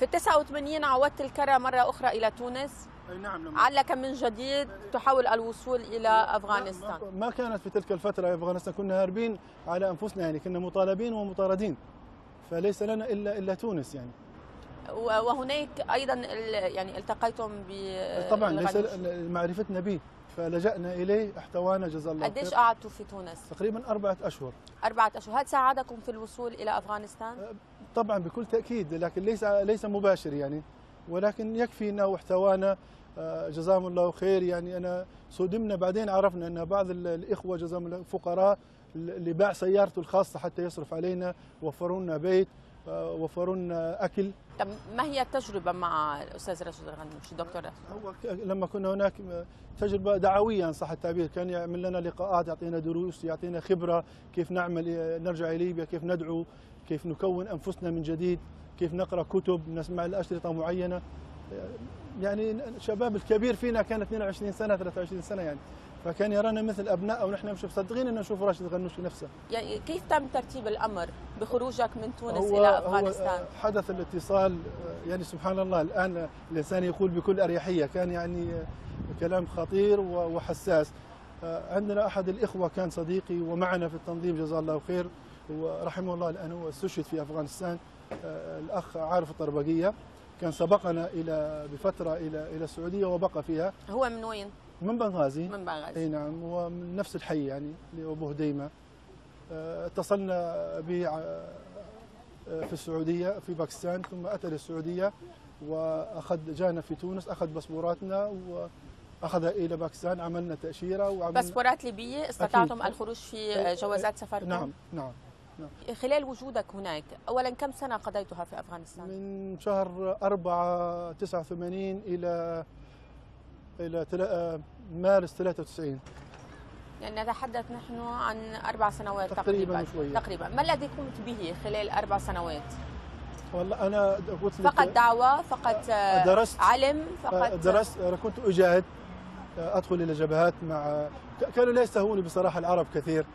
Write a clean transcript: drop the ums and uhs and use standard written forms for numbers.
في 89 عودت الكرة مرة أخرى إلى تونس. أي نعم. علك من جديد تحاول الوصول إلى أفغانستان. ما كانت في تلك الفترة أفغانستان، كنا هاربين على أنفسنا، يعني كنا مطالبين ومطاردين، فليس لنا إلا تونس يعني. وهناك أيضا يعني التقيتم طبعا ليس معرفتنا به فلجأنا إليه، احتوانا جزاه الله خير. قديش قعدتوا في تونس؟ تقريبا 4 أشهر. 4 أشهر، هل ساعدكم في الوصول إلى أفغانستان؟ طبعا بكل تأكيد، لكن ليس مباشر يعني، ولكن يكفينا واحتوانا جزاهم الله خير. يعني أنا صدمنا بعدين عرفنا أن بعض الإخوة جزاهم الله فقراء اللي باع سيارته الخاصة حتى يصرف علينا، وفروا لنا بيت، وفروا لنا أكل. طب ما هي التجربة مع الأستاذ راشد الغنوشي دكتور راشد؟ هو لما كنا هناك تجربة دعوية إن صح التعبير، كان يعمل لنا لقاءات، يعطينا دروس، يعطينا خبرة كيف نعمل، نرجع ليبيا، كيف ندعو، كيف نكون أنفسنا من جديد، كيف نقرأ كتب، نسمع الأشرطة معينة. يعني الشباب الكبير فينا كان 22 سنة 23 سنة يعني، فكان يرانا مثل أبناء، ونحن مش مصدقين أن نشوف راشد الغنوشي نفسه. يعني كيف تم ترتيب الأمر بخروجك من تونس إلى أفغانستان؟ حدث الاتصال، يعني سبحان الله الآن الإنسان يقول بكل أريحية، كان يعني كلام خطير وحساس. عندنا أحد الإخوة كان صديقي ومعنا في التنظيم جزاه الله خير، ورحمه الله الآن هو استشهد في أفغانستان، الأخ عارف الطربقية، كان سبقنا بفترة إلى السعودية وبقى فيها. هو من وين؟ من بنغازي. من بنغازي. اي نعم، ومن نفس الحي يعني اللي هو ابو هديمه. اتصلنا به في السعوديه في باكستان، ثم اتى للسعوديه جانا في تونس، اخذ باسبوراتنا واخذ الى باكستان، عملنا تاشيره وعملنا باسبورات ليبيه. استطعتم الخروج في جوازات سفركم؟ نعم نعم. خلال وجودك هناك، اولا كم سنه قضيتها في افغانستان؟ من شهر 4 89 الى مارس 93. يعني نتحدث نحن عن 4 سنوات تقريبا. تقريبا. ما الذي قمت به خلال 4 سنوات؟ والله أنا قلت لك فقط دعوة، فقط درست علم، فقط درست. أنا كنت أجاهد، أدخل إلى جبهات مع، كانوا لا يستهوني بصراحة العرب كثير،